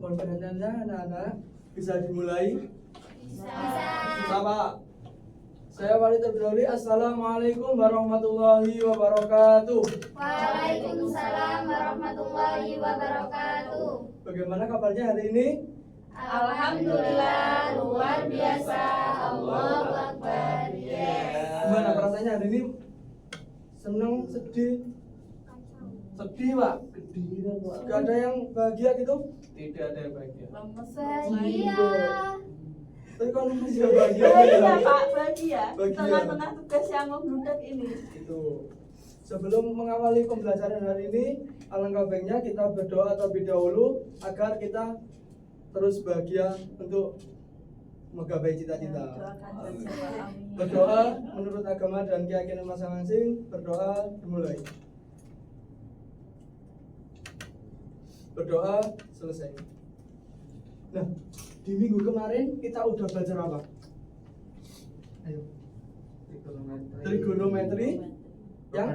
Mohon perhatiannya anak-anak. Bisa dimulai? Bisa Pak. Saya Wali terdahulu. Assalamualaikum warahmatullahi wabarakatuh. Waalaikumsalam warahmatullahi wabarakatuh. Bagaimana kabarnya hari ini? Alhamdulillah, luar biasa. Allahu Akbar. Gimana perasaannya hari ini? Senang, sedih? Sedih Pak. Gak ada yang bahagia gitu? Tidak ada yang bahagia. Bahagia. Tapi kalau masih bahagia Bahagia Pak, bahagia. Bahagia. Tengah-tengah tugas yang membludak ini. Itu. Sebelum mengawali pembelajaran hari ini, alangkah baiknya kita berdoa terlebih dahulu agar kita terus bahagia untuk menggapai cita-cita. Doakan saja Pak, amin. Berdoa menurut agama dan keyakinan masing-masing. Berdoa dimulai. Berdoa selesai. Nah, di minggu kemarin kita udah belajar apa? Ayo. Trigonometri yang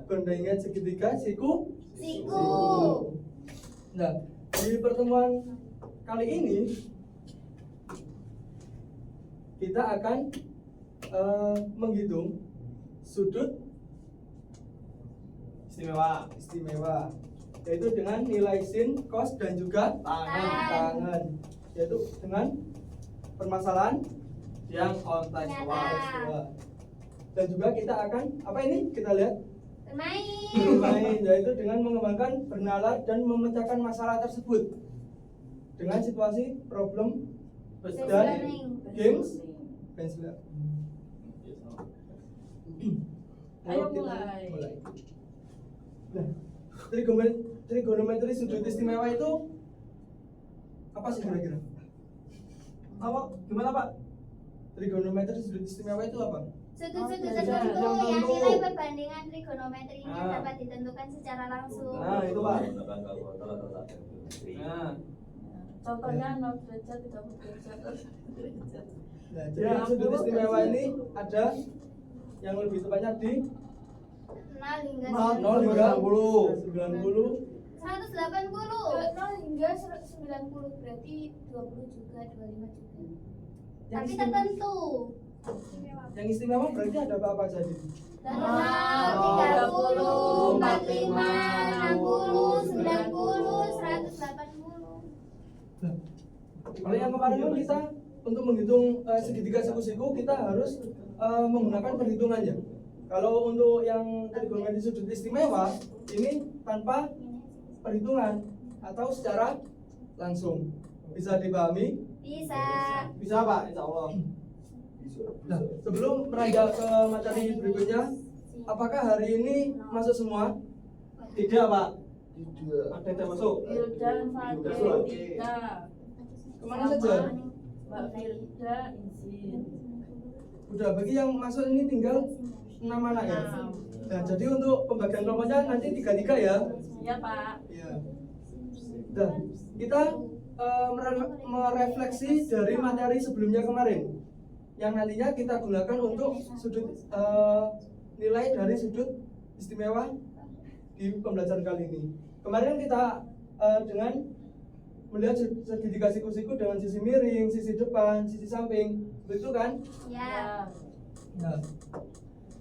perbandingan segitiga siku. Nah, di pertemuan kali ini kita akan menghitung sudut istimewa, yaitu dengan nilai sin, cos dan juga tangen, yaitu dengan permasalahan yang kontekstual. Dan juga kita akan apa ini? Kita lihat bermain, yaitu dengan mengembangkan bernalar dan memecahkan masalah tersebut dengan situasi problem dan games. Ayo mulai. Nah, trigonometri sudut istimewa itu apa sih kira-kira? Apa? Gimana Pak? Trigonometri sudut istimewa itu apa? Sudut-sudut tertentu yang nilai perbandingan trigonometrinya dapat ditentukan secara langsung. Nah, itu Pak. Nah, Contohnya 0 derajat, 30 derajat. nah, jadi sudut istimewa ini ada yang lebih tepatnya di 0 hingga 0 hingga 90. 180. 0 hingga 90 berarti 20 juga, 25 juga. Tapi tertentu. Yang istimewa berarti ada apa aja di? 30, 45, 60, 90, 180. Nah, kalau yang kemarin kan kita untuk menghitung segitiga siku-siku kita harus menggunakan perhitungannya. Kalau untuk yang trigonometri sudut istimewa ini tanpa perhitungan atau secara langsung. Bisa dipahami? Bisa. Bisa Pak, insya Allah. Nah, sebelum beranjak ke materi berikutnya, apakah hari ini masuk semua? Tidak Pak. Tidak. Ada yang masuk? Hilda, Fadil, Tika. Kemana saja? Mbak Firda izin. Udah, bagi yang masuk ini tinggal 6 anak ya. Nah, jadi untuk pembagian kelompoknya nanti 3-3 ya. Iya Pak. Iya. Dan kita merefleksi dari materi sebelumnya kemarin yang nantinya kita gunakan untuk sudut nilai dari sudut istimewa di pembelajaran kali ini. Kemarin kita dengan melihat segitiga siku-siku dengan sisi miring, sisi depan, sisi samping, begitu kan? Ya. Nah,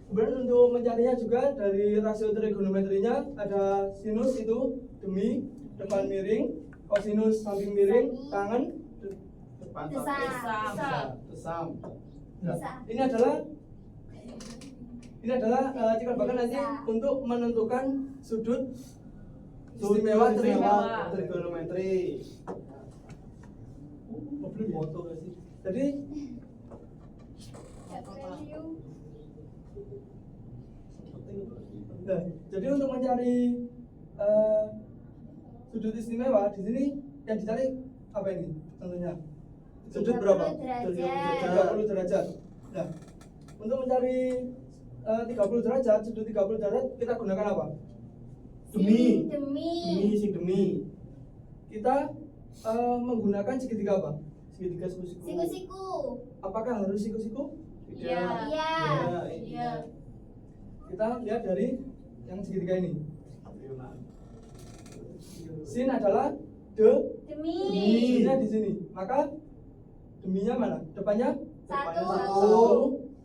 kemudian untuk mencarinya juga dari rasio trigonometrinya ada sinus itu demi depan miring, kosinus samping miring, tangan depan Desam. Nah, Bisa. ini adalah cikal bakal nanti untuk menentukan sudut istimewa trigonometri. Jadi nah, jadi untuk mencari sudut istimewa di sini yang dicari apa ini? Tentunya sudut berapa? 30 derajat. Nah, untuk mencari 30 derajat, sudut 30 derajat kita gunakan apa? Demi. Kita menggunakan segitiga apa? Segitiga siku-siku. Siku-siku. Apakah harus siku-siku? Iya. Iya. Kita lihat dari yang segitiga ini. Sin adalah Demi. Deminya di sini. Maka deminya mana? Depannya Satu. satu.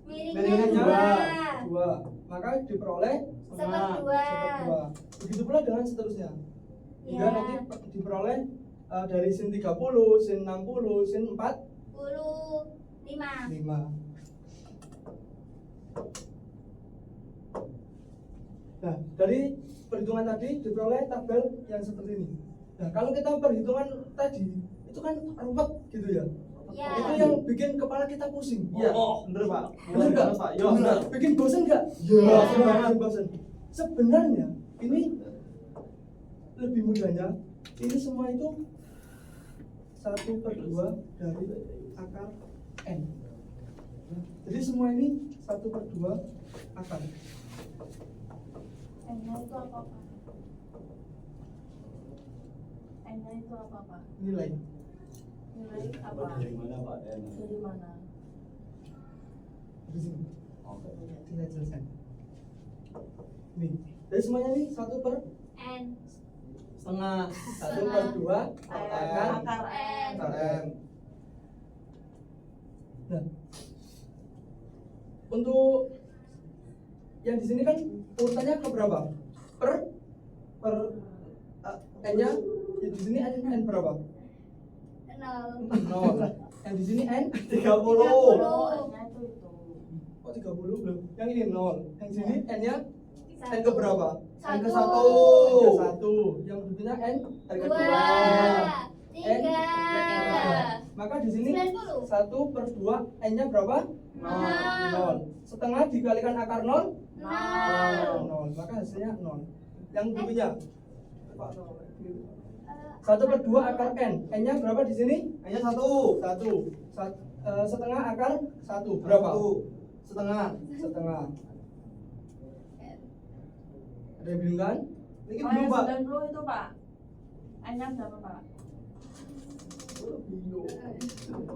Miringnya Miringnya 2. 2. Maka diperoleh Seperdua. seperdua. Begitu pula dengan seterusnya. Hingga Ya. nanti diperoleh dari sin 30, sin 60, sin 45. 5. Nah, dari perhitungan tadi diperoleh tabel yang seperti ini. Nah, kalau kita perhitungan tadi itu kan ruwet gitu ya. Ya. Itu yang bikin kepala kita pusing. Iya, bener Pak. Bener nggak? Pak. Iya, Bener. bener. Bikin bosan nggak? Iya. Bikin bosan. Sebenarnya ini lebih mudahnya ini semua itu 1/2 dari akar n. Jadi semua ini 1/2 akar. N-nya itu apa, Pak? N-nya itu apa, Pak? Nilai. Nilai apa? Dari mana Pak? Dari mana? Di sini. Oke. Tinggal selesai. Nih, jadi semuanya ini 1/2 N. akar Akar N. akar n. Nah, untuk yang di sini kan urutannya ke berapa? Per n-nya di sini n berapa? 0. 0. Yang di sini n 30. N-nya itu. kok 30 belum? Yang ini 0. Yang di sini n-nya n ke berapa? N ke 1. N ke 1. Yang berikutnya n ke 2. 2. N 3. Maka di sini 90. 1/2 n-nya berapa? 0. Setengah dikalikan akar 0 0. 0. Maka hasilnya 0. Yang berikutnya 1/2 akar n. N-nya berapa di sini? Hanya 1. 1. Setengah akar 1 berapa? Setengah. Setengah. Ada yang bingung kan? Ini Oh, belum yang Pak. 90 itu, Pak. N-nya berapa, Pak?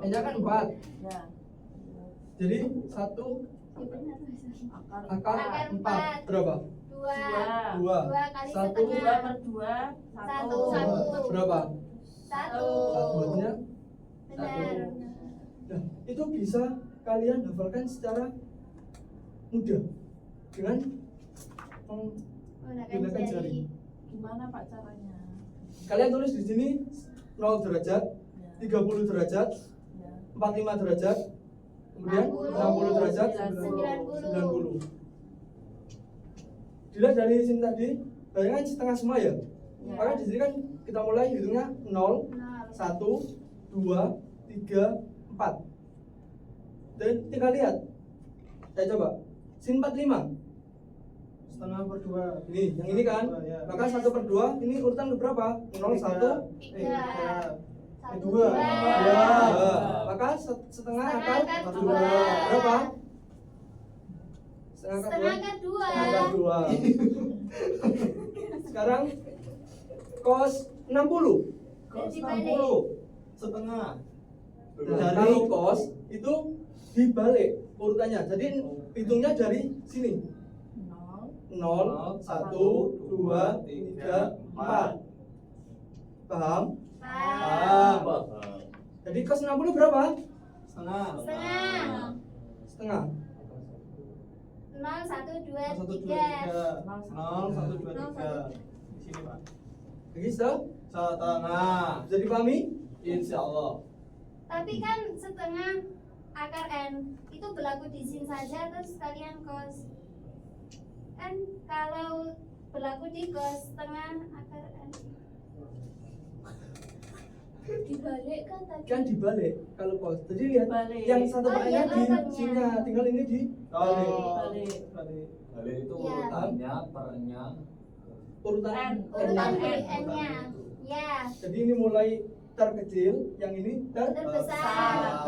N-nya kan 4. Ya. Jadi 1 Akar akar 4 4. berapa? 2. 2. 2 kali 1 setengah. 2/2 Satu. berapa? 1. 1 artinya. Benar. Nah, itu bisa kalian hafalkan secara mudah dengan Menggunakan Gunakan jari. jari. Gimana, Pak, caranya? kalian tulis di sini 0 derajat, Ya. 30 derajat, Ya. 45 derajat, kemudian 60 derajat, 90. 90. Dilihat dari sini tadi, bayangan setengah semua ya. Ya. Maka di sini kan kita mulai hitungnya 0, 0. 1, 2, 3, 4. Dan tinggal lihat. Saya coba. Sin 45. Setengah per 2. Ini, yang ini kan. Ya. Maka 1/2 ini urutan berapa? 0, 1, 3. 2. Ya. Maka setengah akar Setengah akar 2. 2. Berapa? Setengah akar 2. Setengah akar 2. Setengah akar 2. Sekarang cos 60. Cos Dibalik. 60. Setengah. Nah, kalau cos itu dibalik urutannya. Jadi hitungnya dari sini. 0, 1, 2, 3, 4. Paham? Paham. Jadi cos 60 berapa? Setengah. Setengah. Setengah. 0, 1, 2, 1, 2, 3. 3. 0, 1, 2, 3. Di sini Pak. Begitu? Setengah. Bisa dipahami? Insya Allah. Tapi kan setengah akar N itu berlaku di sin saja terus kalian cos. Kan kalau berlaku di cos setengah akar N. Dibalik kan tadi. Kan dibalik kalau cos. Jadi lihat Balik. yang satu Oh, pakainya iya, di akarnya. sini, tinggal ini di Balik. Balik. Balik. Balik itu Ya. urutannya, pernya. urutan N. Urutan N-nya. dari N-nya. Ya. Jadi ini mulai terkecil, yang ini Terbesar.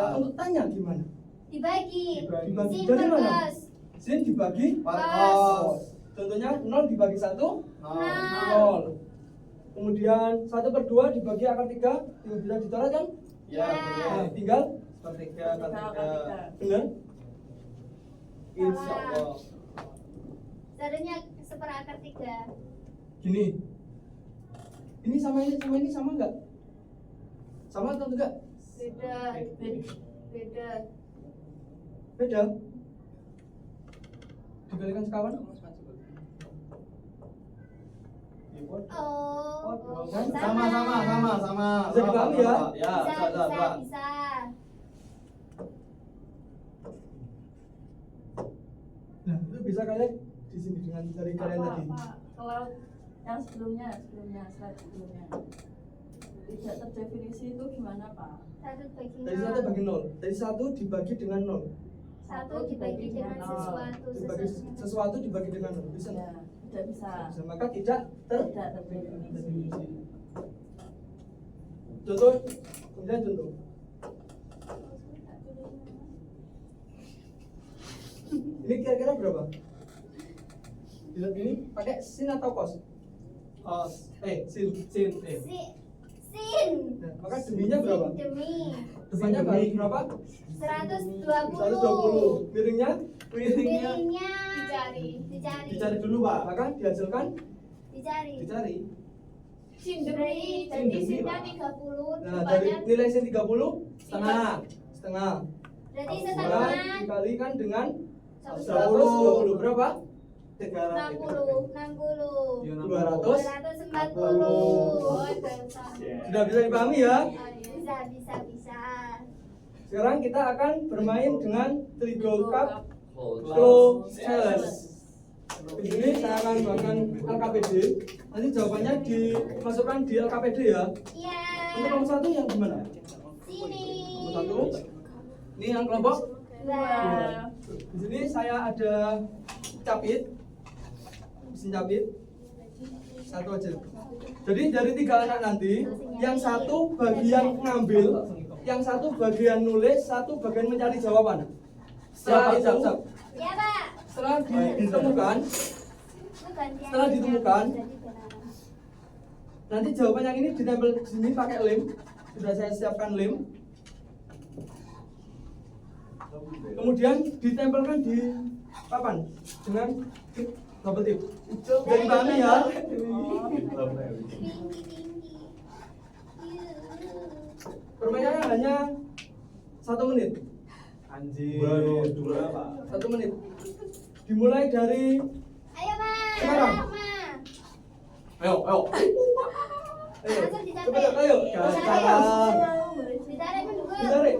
Nah, untuk tanya gimana? Dibagi. Dibagi Sin dari per mana? cos. Sin dibagi Cos. Contohnya 0 dibagi 1, 0. 0. Kemudian 1/2 dibagi akar 3, bisa dicoret kan? Ya, Ya. Nah, boleh. tinggal Sepertiga, Akar sepertiga. benar. Insya Allah. Seharusnya seperakar 3. Gini. Ini sama ini sama nggak? Sama atau enggak? Beda. Beda. Beda. Dikalikan sekawan? Oh. Sama. Bisa dipahami ya? Ya, Bisa. Nah, itu bisa kalian di sini dengan dari kalian tadi. Kalau yang sebelumnya, slide sebelumnya tidak terdefinisi itu gimana Pak? 1 bagi 0. Dari 1 bagi 0. Dari 1 dibagi dengan 0. 1 dibagi dengan sesuatu. Dibagi sesuatu dibagi dengan 0. Bisa? Ya, tidak bisa. Bisa. Maka tidak Tidak terdefinisi. terdefinisi. Contoh, kemudian contoh. Ini kira-kira berapa? Dilihat ini pakai sin atau cos? Sin. Sin. Nah, maka deminya berapa? Demi. Depannya berapa? 120. 120. Miringnya? Miringnya Dicari dulu, Pak. Maka dihasilkan? dicari. Sin demi, jadi sinnya 30, Nah, dari depannya nilai sin 30 setengah. Berarti Maka setengah dikalikan dengan 120. 120 berapa? 60. 200. 240. oh dasar. Sudah bisa dipahami ya? Bisa. Sekarang kita akan bermain dengan Trigo Cup Close. Close Challenge. Di sini saya akan bagikan LKPD. Nanti jawabannya dimasukkan di LKPD ya. Iya. Untuk nomor 1 yang gimana? Sini. Nomor 1. Ini yang kelompok. Nah. Di sini saya ada capit. Mesin capit. 1 aja. Jadi dari 3 anak nanti, yang 1 bagian ngambil, yang 1 bagian nulis, 1 bagian mencari jawaban. Setelah itu, Ya, Pak. setelah ditemukan, Bukan Setelah ditemukan, nanti jawaban yang ini ditempel di sini pakai lem. Sudah saya siapkan lem. Kemudian ditempelkan di papan dengan double tip. Jadi pahami ya. Tinggi. Permainannya hanya 1 menit. Anjir. 1 menit. Dimulai dari Ayo, Ma. Sekarang. Ayo. Langsung ditarik. Cepat, ayo. Sekarang. Ditarik dulu. Ditarik.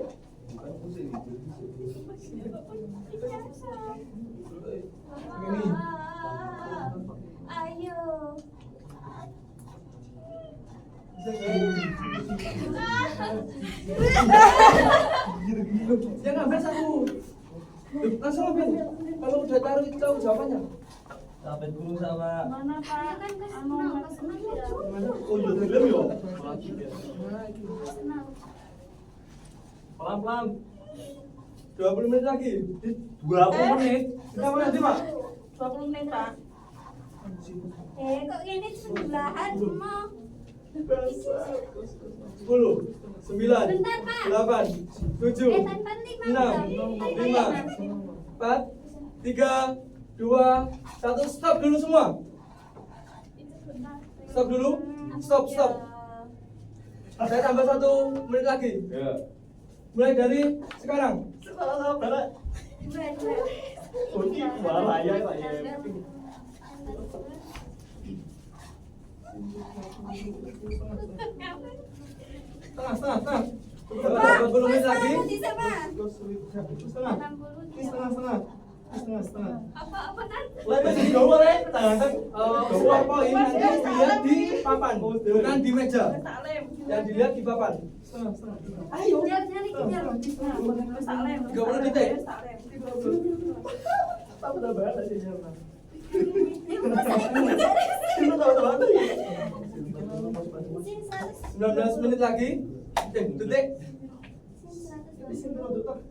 Ini. Ayo. Yang ambil 1. Langsung ambil. Kalau udah tahu jawabannya. Dapat guru sama. Mana Pak? Kan ke Anu, senang ya. Oh, iya film yo. Senang. Pelan-pelan. 20 menit lagi. 20 menit. Kita mau nanti, Pak. 20 menit Pak. Kok ini sebelahan semua? 10, 9, Bentar, Pak. 8, 7, Tan penting, Pak. 6, 5, 4, 3, 2, 1. Stop dulu semua. Stop dulu. Stop. Saya tambah 1 menit lagi. Ya. Mulai dari sekarang. Salah barat. Kunci malah ya, Pak ya. Setengah. 40 menit lagi. Bisa, Pak. Setengah. Ini setengah. Apa Tan? Lepas di bawah le, tangan Keluar poin nanti dilihat di papan, bukan di meja. Salim. Yang dilihat di papan. Ayo. Kejar, kejar. 30 detik. Tahu dah barat aja ya. Sin 100. 19 menit lagi. Detik. Sin 100.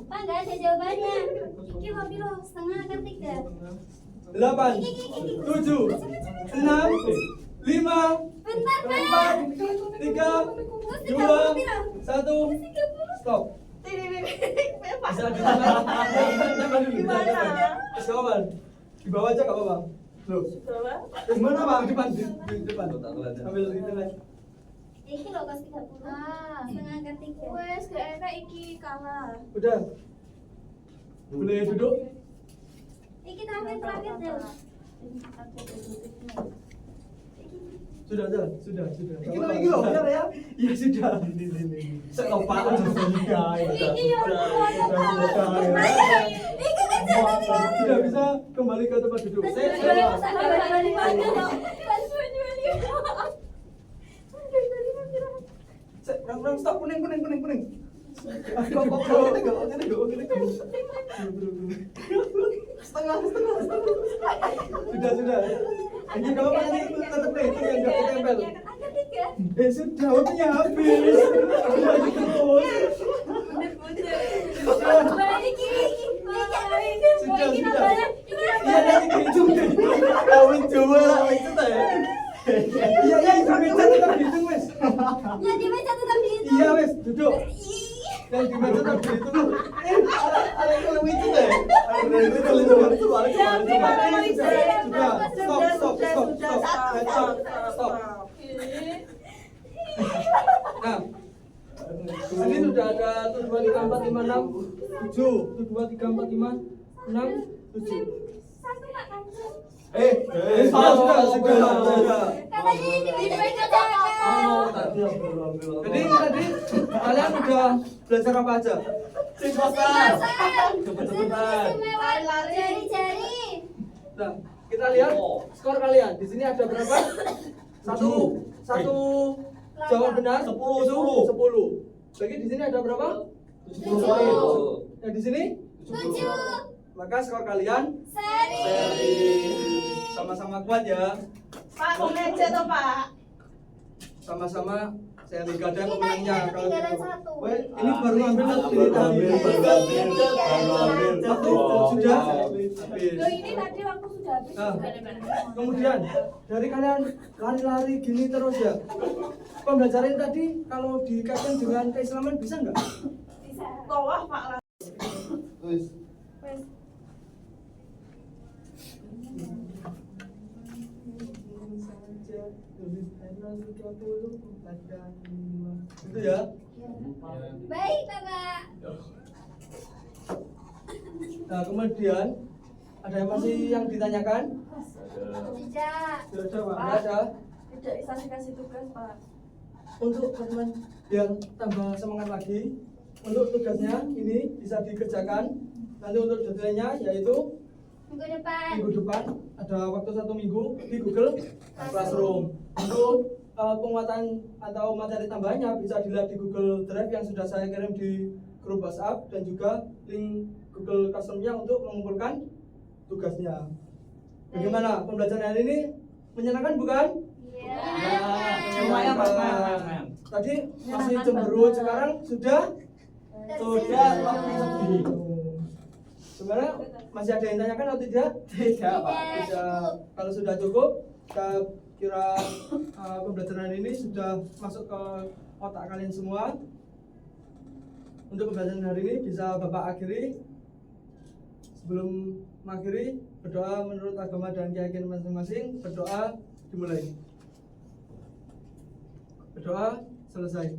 Pak, nggak ada jawabannya. Iki mau piro? Setengah kan 3. 8, 7, 6, 5, Bentar, Pak. 4, 3, 2, 1. Stop. Bisa ditambah dulu. Gimana? Kawan. Di bawah aja nggak apa-apa. Loh. Berapa? Gimana Pak? Di depan. Ambil di tengah. Iki loh kelas 30. Setengah akar 3. Wes gak enak iki kalah. Udah. Boleh duduk? Iki terakhir terakhir deh. Ini ada detiknya. Sudah. Iki loh, benar ya? Iya sudah. Saya lupa. Iki yo. Iki kan Tidak bisa kembali ke tempat duduk. Rang stop kuning. Setengah. Sudah. Ini kalau nanti tetap deh itu yang nggak ketempel. Akar 3. Sudah waktunya habis. Sudah terus. Sudah. Iya nanti dihitung deh. Kawin coba lah itu teh. Iya itu meja tetap dihitung wes. Ya di meja tetap dihitung. Iya wes duduk. Yang di meja tetap dihitung. Ada yang kalau itu teh. Stop. Nah, di sini sudah ada 1, 2, 3, 4, 5, 6, 7. 1, 2, 3, 4, 5, 6, 7. Satu Pak Kanjeng. Sudah. Katanya ini di meja tetap. Jadi tadi kalian udah belajar apa aja? Jari-jari. Nah, kita lihat skor kalian. Di sini ada berapa? Satu jawab benar. 10. Lagi di sini ada berapa? 7. poin. Yang di sini? 7. Maka skor kalian Seri. sama-sama kuat ya. Pak, meja tuh Pak. Sama-sama saya liga dan Kita pemenangnya. ini ketinggalan 1. Weh, ini baru ngambil ini tadi. Satu sudah habis. Loh ini tadi waktu sudah habis. Nah, kemudian dari kalian lari-lari gini terus ya. Pembelajaran tadi kalau dikaitkan dengan keislaman bisa nggak? Bisa. Bawah Pak lah. Wes. Itu ya. Baik, Bapak. Nah, kemudian ada yang masih yang ditanyakan? Tidak. Sudah ada, Pak? Nggak ada. Tidak bisa dikasih tugas Pak. Untuk teman biar tambah semangat lagi, untuk tugasnya ini bisa dikerjakan. Nanti untuk detailnya yaitu Minggu depan. minggu depan ada waktu 1 minggu di Google Classroom. Untuk penguatan atau materi tambahannya bisa dilihat di Google Drive yang sudah saya kirim di grup WhatsApp dan juga link Google Classroom-nya untuk mengumpulkan tugasnya. Bagaimana pembelajaran hari ini? Menyenangkan bukan? Iya. Lumayan, Pak. Tadi masih cemberut, sekarang sudah waktu sepi. Sebenarnya masih ada yang tanyakan atau tidak? Tidak. Kalau sudah cukup, kita kira pembelajaran ini sudah masuk ke otak kalian semua. Untuk pembelajaran hari ini bisa Bapak akhiri. Sebelum mengakhiri, berdoa menurut agama dan keyakinan masing-masing. Berdoa dimulai. Berdoa selesai.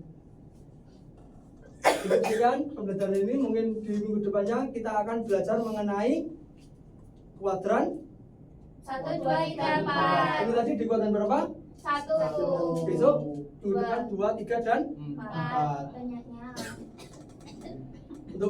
Demikian pembelajaran ini, mungkin di minggu depannya kita akan belajar mengenai kuadran. 1, 2, 3, 4. Ini tadi di kuadran berapa? 1. Besok minggu depan 2, 3 dan 4. Banyaknya. Untuk